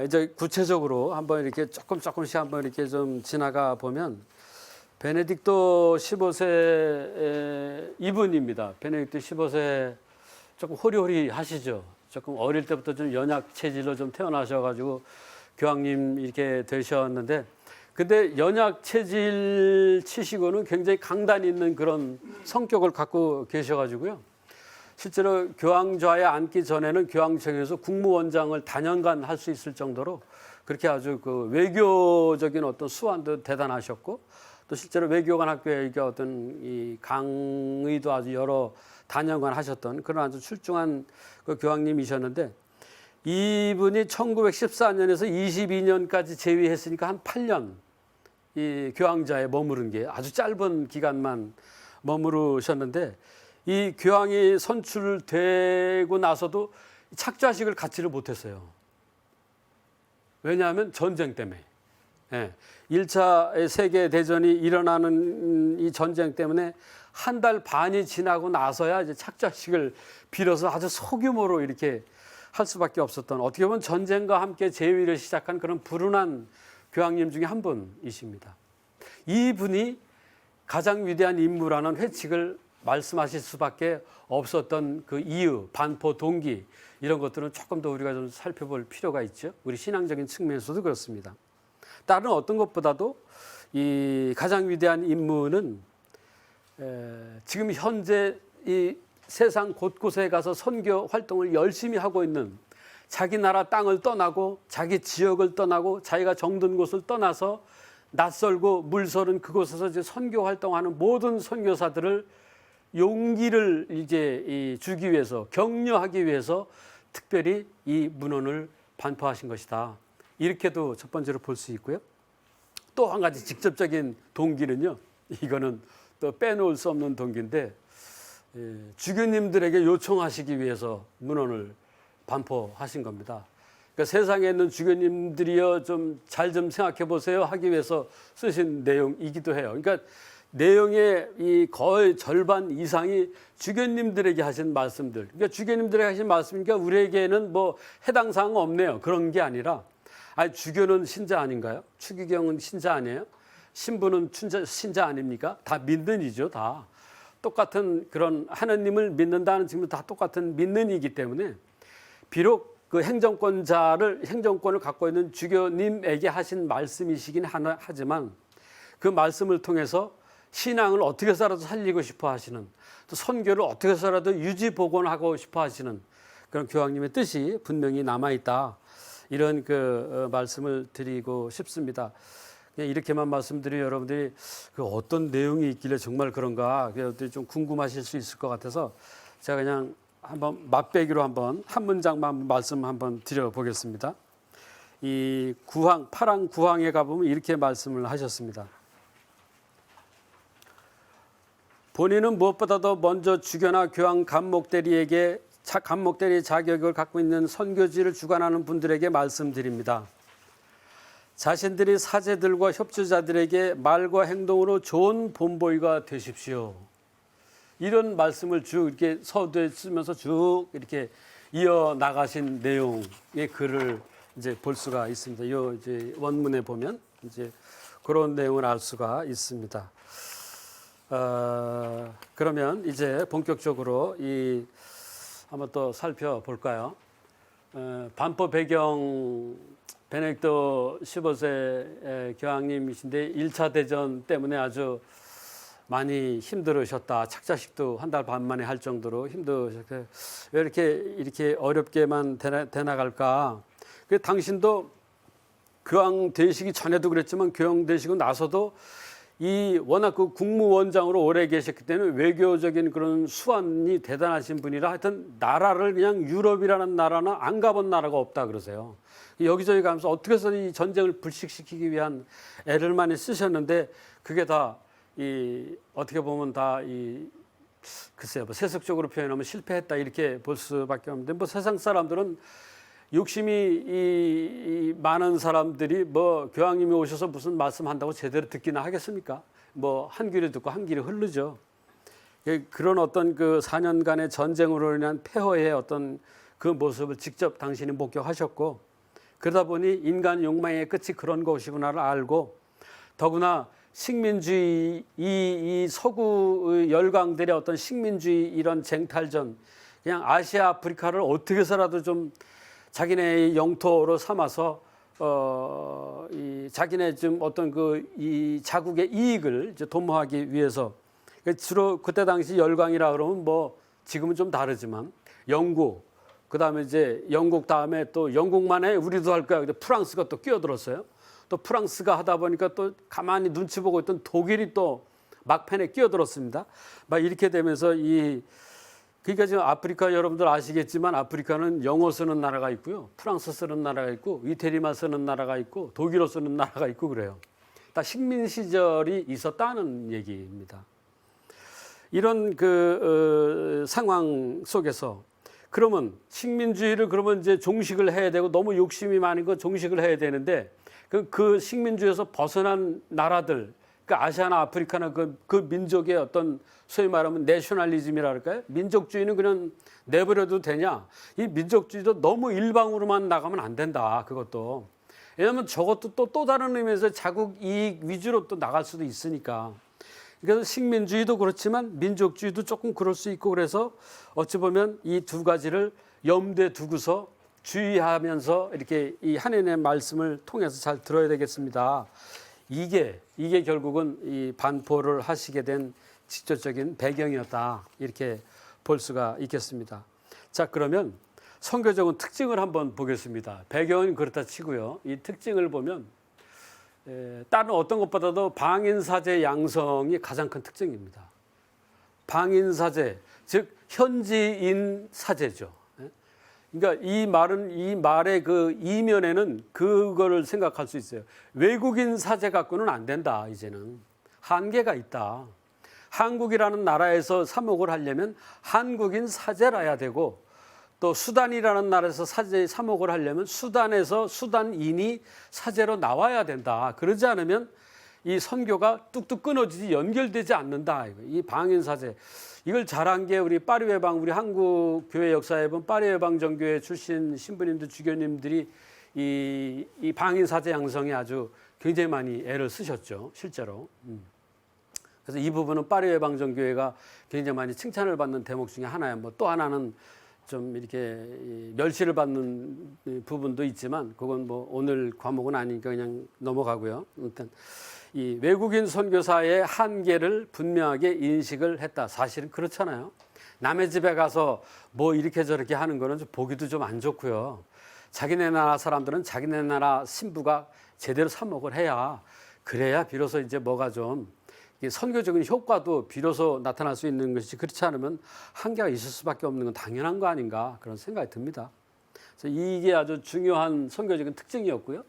이제 구체적으로 한번 이렇게 조금씩 한번 이렇게 좀 지나가 보면 베네딕토 15세 이분입니다. 베네딕토 15세 조금 호리호리 하시죠. 조금 어릴 때부터 좀 연약 체질로 좀 태어나셔가지고 교황님 이렇게 되셨는데, 근데 연약 체질 치시고는 굉장히 강단 있는 그런 성격을 갖고 계셔가지고요. 실제로 교황좌에 앉기 전에는 교황청에서 국무원장을 단연간 할 수 있을 정도로 그렇게 아주 그 외교적인 어떤 수완도 대단하셨고, 또 실제로 외교관 학교에 어떤 이 강의도 아주 여러 단연간 하셨던 그런 아주 출중한 그 교황님이셨는데, 이분이 1914년에서 22년까지 재위했으니까 한 8년 이 교황좌에 머무른 게 아주 짧은 기간만 머무르셨는데, 이 교황이 선출되고 나서도 착좌식을 갖지를 못했어요. 왜냐하면 전쟁 때문에. 1차 세계대전이 일어나는 이 전쟁 때문에 한 달 반이 지나고 나서야 이제 착좌식을 빌어서 아주 소규모로 이렇게 할 수밖에 없었던, 어떻게 보면 전쟁과 함께 재위를 시작한 그런 불운한 교황님 중에 한 분이십니다. 이분이 가장 위대한 인물이라는 회칙을 말씀하실 수밖에 없었던 그 이유, 반포 동기, 이런 것들은 조금 더 우리가 좀 살펴볼 필요가 있죠. 우리 신앙적인 측면에서도 그렇습니다. 다른 어떤 것보다도 이 가장 위대한 인물은 지금 현재 이 세상 곳곳에 가서 선교 활동을 열심히 하고 있는, 자기 나라 땅을 떠나고 자기 지역을 떠나고 자기가 정든 곳을 떠나서 낯설고 물서른 그곳에서 이제 선교 활동하는 모든 선교사들을 용기를 이제 주기 위해서, 격려하기 위해서 특별히 이 문헌을 반포하신 것이다. 이렇게도 첫 번째로 볼 수 있고요. 또 한 가지 직접적인 동기는요, 이거는 또 빼놓을 수 없는 동기인데, 주교님들에게 요청하시기 위해서 문헌을 반포하신 겁니다. 그러니까 세상에 있는 주교님들이여 좀 잘 좀 생각해 보세요 하기 위해서 쓰신 내용이기도 해요. 그러니까 내용의 이 거의 절반 이상이 주교님들에게 하신 말씀들. 그러니까 주교님들에게 하신 말씀이니까 우리에게는 뭐 해당 사항은 없네요. 그런 게 아니라, 주교는 신자 아닌가요? 추기경은 신자 아니에요? 신부는 신자 아닙니까? 다 믿는 이죠, 다. 똑같은 그런 하느님을 믿는다는 측면 다 똑같은 믿는 이기 때문에, 비록 그 행정권을 갖고 있는 주교님에게 하신 말씀이시긴 하지만, 그 말씀을 통해서 신앙을 어떻게 해서라도 살리고 싶어 하시는, 또 선교를 어떻게 해서라도 유지 복원하고 싶어 하시는 그런 교황님의 뜻이 분명히 남아있다. 이런 그 말씀을 드리고 싶습니다. 그냥 이렇게만 말씀드리면 여러분들이 그 어떤 내용이 있길래 정말 그런가 여러분들이 좀 궁금하실 수 있을 것 같아서 제가 그냥 한번 맛배기로 한번 한 문장만 말씀 한번 드려보겠습니다. 이 파랑 구항에 가보면 이렇게 말씀을 하셨습니다. 본인은 무엇보다도 먼저 주교나 교황 감목대리의 자격을 갖고 있는 선교지를 주관하는 분들에게 말씀드립니다. 자신들이 사제들과 협조자들에게 말과 행동으로 좋은 본보이가 되십시오. 이런 말씀을 쭉 이렇게 서두에 쓰면서 쭉 이렇게 이어 나가신 내용의 글을 이제 볼 수가 있습니다. 이 이제 원문에 보면 이제 그런 내용을 알 수가 있습니다. 그러면 이제 본격적으로 한번 또 살펴볼까요? 반포 배경, 베네딕토 15세 교황님이신데 1차 대전 때문에 아주 많이 힘들으셨다. 착자식도 한 달 반 만에 할 정도로 힘드셨고, 왜 이렇게 어렵게만 되나갈까? 그 당신도 교황 되시기 전에도 그랬지만 교황 되시고 나서도 이 워낙 그 국무원장으로 오래 계셨기 때문에 외교적인 그런 수완이 대단하신 분이라, 하여튼 나라를 그냥 유럽이라는 나라는 안 가본 나라가 없다 그러세요. 여기저기 가면서 어떻게 해서 이 전쟁을 불식시키기 위한 애를 많이 쓰셨는데, 그게 다 어떻게 보면 다 글쎄요, 뭐 세속적으로 표현하면 실패했다 이렇게 볼 수밖에 없는데, 뭐 세상 사람들은 욕심이 많은 사람들이 뭐 교황님이 오셔서 무슨 말씀한다고 제대로 듣기나 하겠습니까? 뭐 한 귀를 듣고 한 귀를 흐르죠. 그런 어떤 그 4년간의 전쟁으로 인한 폐허의 어떤 그 모습을 직접 당신이 목격하셨고, 그러다 보니 인간 욕망의 끝이 그런 것이구나를 알고, 더구나 식민주의, 이 서구 열강들의 어떤 식민주의 이런 쟁탈전, 그냥 아시아 아프리카를 어떻게 해서라도 좀 자기네의 영토로 삼아서 이 자기네 좀 어떤 이 자국의 이익을 이제 도모하기 위해서, 주로 그때 당시 열강이라 그러면 뭐 지금은 좀 다르지만 영국, 그다음에 이제 영국 다음에 또 영국만 해 우리도 할 거야. 근데 프랑스가 또 끼어들었어요. 또 프랑스가 하다 보니까 또 가만히 눈치 보고 있던 독일이 또 막판에 끼어들었습니다. 막 이렇게 되면서 그러니까 지금 아프리카 여러분들 아시겠지만 아프리카는 영어 쓰는 나라가 있고요, 프랑스 쓰는 나라가 있고, 이태리만 쓰는 나라가 있고, 독일어 쓰는 나라가 있고 그래요. 다 식민 시절이 있었다는 얘기입니다. 이런 상황 속에서 그러면 식민주의를 그러면 이제 종식을 해야 되고, 너무 욕심이 많은 거 종식을 해야 되는데 그 식민주의에서 벗어난 나라들, 그러니까 아시아나 아프리카나 그 민족의 어떤 소위 말하면 내셔널리즘이라 할까요? 민족주의는 그냥 내버려도 되냐? 이 민족주의도 너무 일방으로만 나가면 안 된다. 그것도. 왜냐하면 저것도 또 다른 의미에서 자국 이익 위주로 또 나갈 수도 있으니까. 그래서 식민주의도 그렇지만 민족주의도 조금 그럴 수 있고, 그래서 어찌 보면 이 두 가지를 염두에 두고서 주의하면서 이렇게 이 하나님의 말씀을 통해서 잘 들어야 되겠습니다. 이게 결국은 이 반포를 하시게 된 직접적인 배경이었다, 이렇게 볼 수가 있겠습니다. 자, 그러면 선교적인 특징을 한번 보겠습니다. 배경은 그렇다 치고요, 이 특징을 보면 다른 어떤 것보다도 방인사제 양성이 가장 큰 특징입니다. 방인사제, 즉 현지인 사제죠. 그러니까 이 말의 그 이면에는 그거를 생각할 수 있어요. 외국인 사제 갖고는 안 된다. 이제는 한계가 있다. 한국이라는 나라에서 사목을 하려면 한국인 사제라야 되고, 또 수단이라는 나라에서 사목을 하려면 수단에서 수단인이 사제로 나와야 된다. 그러지 않으면 이 선교가 뚝뚝 끊어지지 연결되지 않는다. 이 방인사제, 이걸 잘한 게 우리 파리외방, 우리 한국 교회 역사에 보면 파리외방 정교회 출신 신부님들, 주교님들이 이 방인사제 양성에 아주 굉장히 많이 애를 쓰셨죠, 실제로. 그래서 이 부분은 파리외방 정교회가 굉장히 많이 칭찬을 받는 대목 중에 하나예요. 뭐 또 하나는 좀 이렇게 멸시를 받는 부분도 있지만 그건 뭐 오늘 과목은 아니니까 그냥 넘어가고요. 일단 이 외국인 선교사의 한계를 분명하게 인식을 했다. 사실은 그렇잖아요. 남의 집에 가서 뭐 이렇게 저렇게 하는 거는 좀 보기도 좀 안 좋고요. 자기네 나라 사람들은 자기네 나라 신부가 제대로 삽목을 해야, 그래야 비로소 이제 뭐가 좀 선교적인 효과도 비로소 나타날 수 있는 것이지, 그렇지 않으면 한계가 있을 수밖에 없는 건 당연한 거 아닌가, 그런 생각이 듭니다. 그래서 이게 아주 중요한 선교적인 특징이었고요.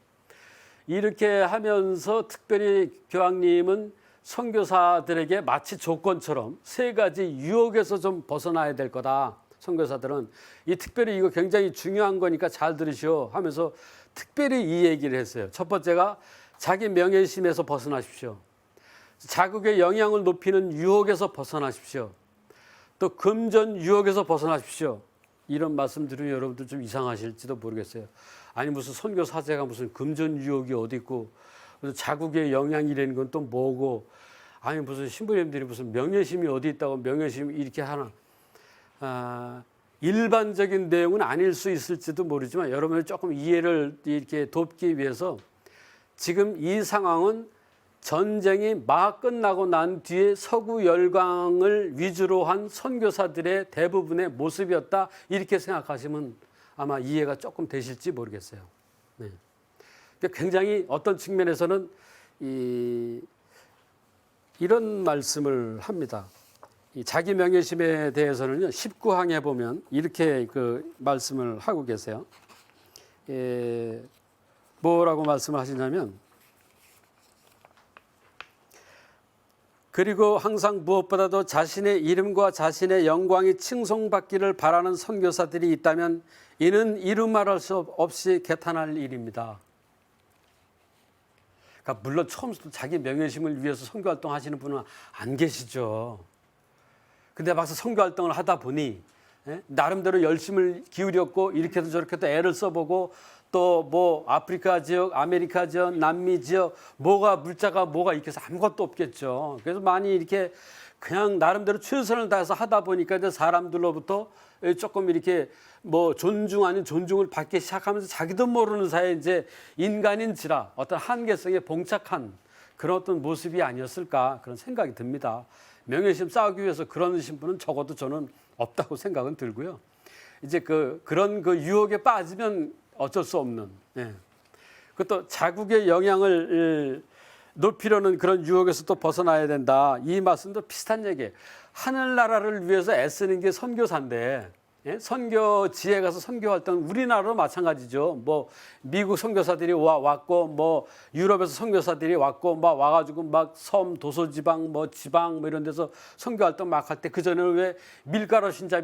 이렇게 하면서 특별히 교황님은 선교사들에게 마치 조건처럼 세 가지 유혹에서 좀 벗어나야 될 거다. 선교사들은 특별히 이거 굉장히 중요한 거니까 잘 들으시오 하면서 특별히 이 얘기를 했어요. 첫 번째가 자기 명예심에서 벗어나십시오. 자국의 영향을 높이는 유혹에서 벗어나십시오. 또 금전 유혹에서 벗어나십시오. 이런 말씀 들으면 여러분들 좀 이상하실지도 모르겠어요. 아니 무슨 선교 사제가 무슨 금전 유혹이 어디 있고, 자국의 영향이라는 건 또 뭐고, 아니 무슨 신부님들이 무슨 명예심이 어디 있다고 명예심이 이렇게 하나. 일반적인 내용은 아닐 수 있을지도 모르지만 여러분을 조금 이해를 이렇게 돕기 위해서, 지금 이 상황은 전쟁이 막 끝나고 난 뒤에 서구 열강을 위주로 한 선교사들의 대부분의 모습이었다, 이렇게 생각하시면 아마 이해가 조금 되실지 모르겠어요. 네. 굉장히 어떤 측면에서는 이런 말씀을 합니다. 이 자기 명예심에 대해서는요, 19항에 보면 이렇게 그 말씀을 하고 계세요. 뭐라고 말씀을 하시냐면, 그리고 항상 무엇보다도 자신의 이름과 자신의 영광이 칭송받기를 바라는 선교사들이 있다면 이는 이루 말할 수 없이 개탄할 일입니다. 그러니까 물론 처음부터 자기 명예심을 위해서 선교활동 하시는 분은 안 계시죠. 근데 막상 선교활동을 하다 보니 나름대로 열심을 기울였고 이렇게도 저렇게도 애를 써보고 또 뭐 아프리카 지역, 아메리카 지역, 남미 지역 물자가 뭐가 있겠어? 아무것도 없겠죠. 그래서 많이 이렇게 그냥 나름대로 최선을 다해서 하다 보니까 이제 사람들로부터 조금 이렇게 뭐 존중 아닌 존중을 받기 시작하면서 자기도 모르는 사이에 이제 인간인지라 어떤 한계성에 봉착한 그런 어떤 모습이 아니었을까 그런 생각이 듭니다. 명예심 쌓기 위해서 그런 신분은 적어도 저는 없다고 생각은 들고요. 이제 그런 유혹에 빠지면 어쩔 수 없는, 그것도 자국의 영향을 높이려는 그런 유혹에서 또 벗어나야 된다. 이 말씀도 비슷한 얘기예요. 하늘나라를 위해서 애쓰는 게 선교사인데, 선교 지에 가서 선교 활동 우리나라도 마찬가지죠. 뭐 미국 선교사들이 왔고 뭐 유럽에서 선교사들이 왔고 막 와가지고 막 섬 도서지방 뭐 지방 뭐 이런 데서 선교 활동 막 할 때 그 전에는 왜 밀가루 신자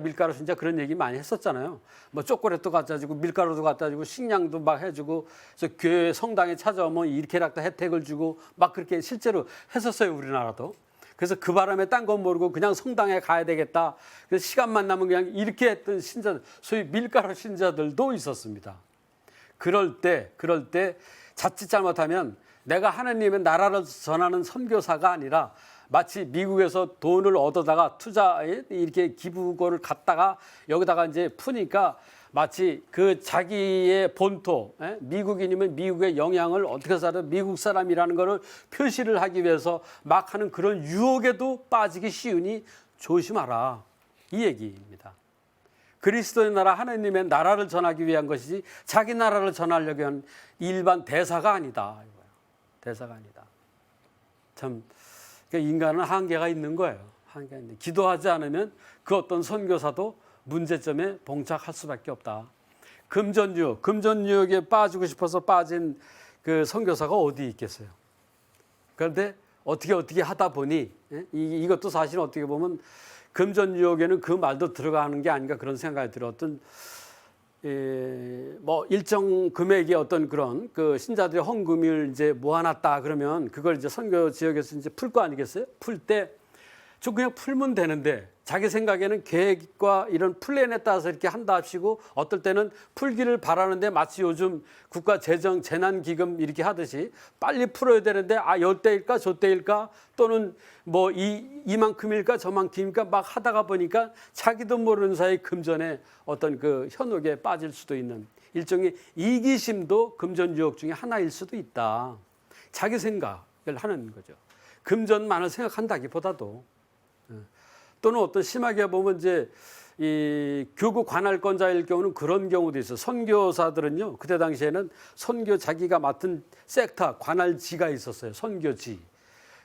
그런 얘기 많이 했었잖아요. 뭐 초콜릿도 갖다 주고 밀가루도 갖다 주고 식량도 막 해주고 그래서 교회 성당에 찾아오면 이렇게라도 혜택을 주고 막 그렇게 실제로 했었어요 우리나라도. 그래서 그 바람에 딴 건 모르고 그냥 성당에 가야 되겠다. 그래서 시간만 나면 그냥 이렇게 했던 신자들, 소위 밀가루 신자들도 있었습니다. 그럴 때 자칫 잘못하면 내가 하나님의 나라를 전하는 선교사가 아니라 마치 미국에서 돈을 얻어다가 투자에 이렇게 기부고를 갖다가 여기다가 이제 푸니까 마치 그 자기의 본토, 미국인이면 미국의 영향을 어떻게 살아 미국 사람이라는 것을 표시를 하기 위해서 막 하는 그런 유혹에도 빠지기 쉬우니 조심하라. 이 얘기입니다. 그리스도의 나라 하나님의 나라를 전하기 위한 것이지 자기 나라를 전하려고 하는 일반 대사가 아니다. 대사가 아니다. 참 인간은 한계가 있는 거예요. 한계가 있는. 기도하지 않으면 그 어떤 선교사도 문제점에 봉착할 수밖에 없다. 금전유혹에 빠지고 싶어서 빠진 그 선교사가 어디 있겠어요. 그런데 어떻게 하다 보니 이것도 사실 어떻게 보면 금전유혹에는 그 말도 들어가는 게 아닌가 그런 생각이 들어. 어떤 뭐 일정 금액의 어떤 그런 그 신자들의 헌금을 이제 모아놨다 그러면 그걸 이제 선교 지역에서 이제 풀 거 아니겠어요? 풀 때 좀 그냥 풀면 되는데 자기 생각에는 계획과 이런 플랜에 따라서 이렇게 한다 합시고 어떨 때는 풀기를 바라는데 마치 요즘 국가 재정 재난기금 이렇게 하듯이 빨리 풀어야 되는데 요때일까 저때일까 또는 뭐 이만큼일까 저만큼일까 막 하다가 보니까 자기도 모르는 사이 금전에 어떤 그 현혹에 빠질 수도 있는 일종의 이기심도 금전 유혹 중에 하나일 수도 있다. 자기 생각을 하는 거죠. 금전만을 생각한다기보다도 또는 어떤 심하게 보면 이제 이 교구 관할권자일 경우는 그런 경우도 있어요. 선교사들은요, 그때 당시에는 선교 자기가 맡은 섹터 관할지가 있었어요. 선교지.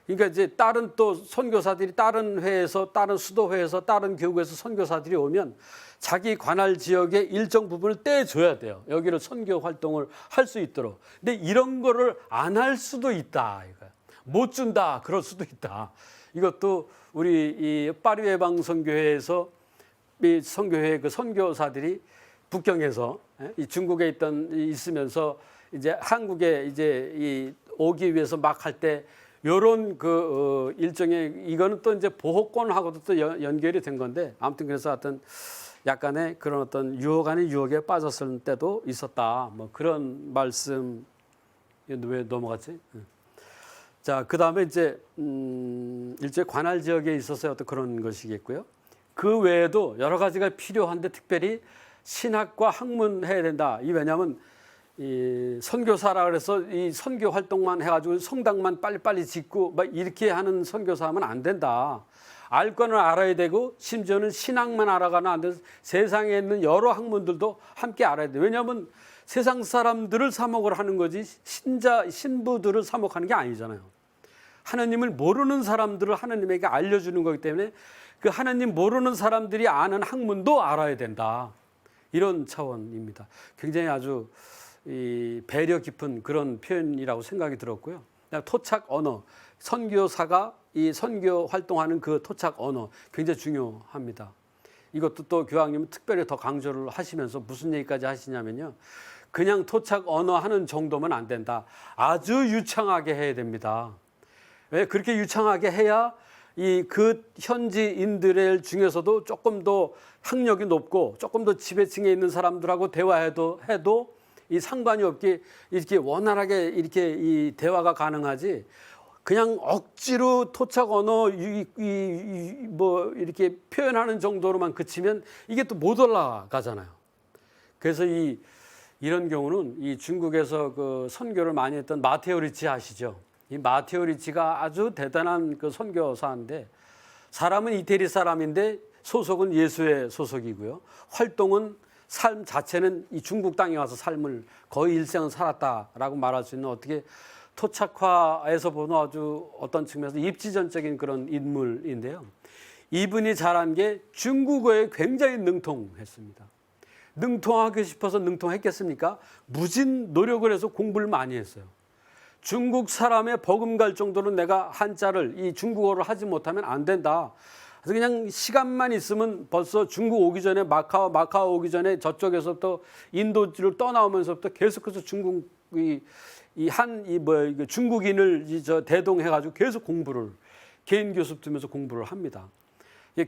그러니까 이제 다른 또 선교사들이 다른 회에서, 다른 수도회에서, 다른 교구에서 선교사들이 오면 자기 관할 지역의 일정 부분을 떼줘야 돼요. 여기를 선교 활동을 할 수 있도록. 근데 이런 거를 안 할 수도 있다. 이거야. 못 준다. 그럴 수도 있다. 이것도 우리 이 파리외방 선교회에서 이 선교회 그 선교사들이 북경에서 이 중국에 있으면서 이제 한국에 이제 이 오기 위해서 막 할 때 요런 그 일종의 이거는 또 이제 보호권하고도 또 연결이 된 건데 아무튼 그래서 하여튼 약간의 그런 어떤 유혹 아닌 유혹에 빠졌을 때도 있었다. 뭐 그런 말씀 왜 넘어갔지? 자, 그 다음에 이제, 일종의 관할 지역에 있어서 어떤 그런 것이겠고요. 그 외에도 여러 가지가 필요한데 특별히 신학과 학문 해야 된다. 왜냐하면 이 선교사라 그래서 이 선교 활동만 해가지고 성당만 빨리빨리 짓고 막 이렇게 하는 선교사하면 안 된다. 알 거는 알아야 되고 심지어는 신학만 알아가는 안 돼서 세상에 있는 여러 학문들도 함께 알아야 돼. 왜냐하면 세상 사람들을 사목을 하는 거지 신부들을 사목하는 게 아니잖아요. 하나님을 모르는 사람들을 하나님에게 알려주는 거기 때문에 그 하나님 모르는 사람들이 아는 학문도 알아야 된다. 이런 차원입니다. 굉장히 아주 이 배려 깊은 그런 표현이라고 생각이 들었고요. 토착 언어, 선교사가 이 선교 활동하는 그 토착 언어 굉장히 중요합니다. 이것도 또 교황님은 특별히 더 강조를 하시면서 무슨 얘기까지 하시냐면요. 그냥 토착 언어 하는 정도면 안 된다. 아주 유창하게 해야 됩니다. 왜 그렇게 유창하게 해야 그 현지인들 중에서도 조금 더 학력이 높고 조금 더 지배층에 있는 사람들하고 대화해도 이 상관이 없게 이렇게 원활하게 이렇게 이 대화가 가능하지. 그냥 억지로 토착 언어 뭐 이렇게 표현하는 정도로만 그치면 이게 또 못 올라가잖아요. 그래서 이런 경우는 이 중국에서 그 선교를 많이 했던 마테오 리치 아시죠? 이 마테오 리치가 아주 대단한 그 선교사인데 사람은 이태리 사람인데 소속은 예수의 소속이고요. 활동은 삶 자체는 이 중국 땅에 와서 삶을 거의 일생을 살았다라고 말할 수 있는 어떻게 토착화에서 보는 아주 어떤 측면에서 입지전적인 그런 인물인데요. 이분이 잘한 게 중국어에 굉장히 능통했습니다. 능통하고 싶어서 능통했겠습니까? 무진 노력을 해서 공부를 많이 했어요. 중국 사람의 버금갈 정도로 내가 한자를 이 중국어를 하지 못하면 안 된다. 그래서 그냥 시간만 있으면 벌써 중국 오기 전에 마카오 오기 전에 저쪽에서부터 인도를 떠나오면서부터 계속해서 중국이 중국인을 대동해가지고 계속 공부를 개인 교습 두면서 공부를 합니다.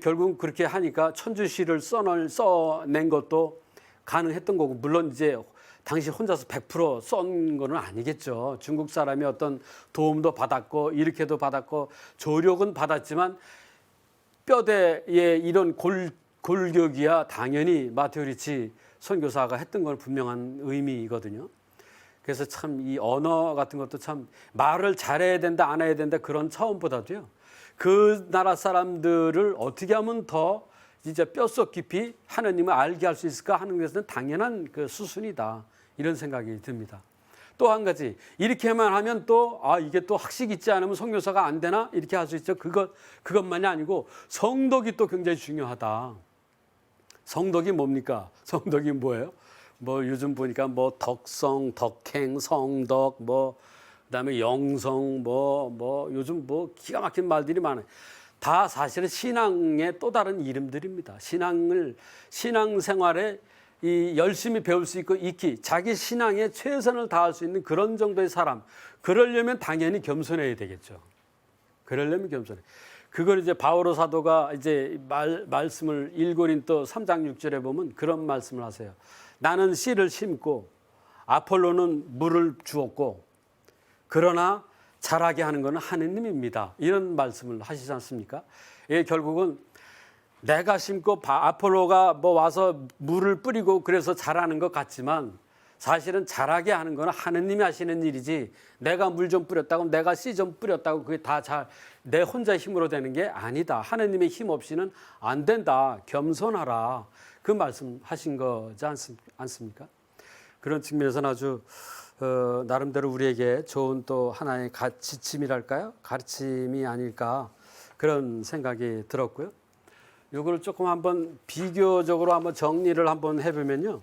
결국은 그렇게 하니까 천주시를 써낸 것도 가능했던 거고, 물론 이제 당시 혼자서 100% 썬 거는 아니겠죠. 중국 사람이 어떤 도움도 받았고 이렇게도 받았고 조력은 받았지만 뼈대에 이런 골격이야 당연히 마테오 리치 선교사가 했던 건 분명한 의미거든요. 그래서 참 이 언어 같은 것도 참 말을 잘해야 된다 안 해야 된다 그런 차원보다도요. 그 나라 사람들을 어떻게 하면 더 진짜 뼛속 깊이 하나님을 알게 할 수 있을까 하는 것은 당연한 그 수순이다. 이런 생각이 듭니다. 또 한 가지 이렇게만 하면 또 이게 또 학식 있지 않으면 선교사가 안 되나 이렇게 할 수 있죠. 그것만이 아니고 성덕이 또 굉장히 중요하다. 성덕이 뭡니까? 성덕이 뭐예요? 뭐 요즘 보니까 뭐 덕성, 덕행, 성덕, 그다음에 영성, 요즘 기가 막힌 말들이 많아요. 다 사실은 신앙의 또 다른 이름들입니다. 신앙생활에 열심히 배울 수 있고 익히 자기 신앙에 최선을 다할 수 있는 그런 정도의 사람. 그러려면 당연히 겸손해야 되겠죠. 그러려면 겸손해. 그걸 이제 바오로 사도가 이제 말씀을 1고린도 3장 6절에 보면 그런 말씀을 하세요. 나는 씨를 심고 아폴로는 물을 주었고 그러나 자라게 하는 것은 하느님입니다. 이런 말씀을 하시지 않습니까? 결국은 내가 심고 아폴로가 와서 물을 뿌리고 그래서 자라는 것 같지만 사실은 자라게 하는 것은 하느님이 하시는 일이지 내가 물 좀 뿌렸다고 내가 씨 좀 뿌렸다고 그게 다 내 혼자 힘으로 되는 게 아니다. 하느님의 힘 없이는 안 된다. 겸손하라. 그 말씀 하신 거지 않습니까? 그런 측면에서는 아주 나름대로 우리에게 좋은 또 하나의 지침이랄까요? 가르침이 아닐까 그런 생각이 들었고요. 이걸 조금 한번 비교적으로 한번 정리를 한번 해보면요.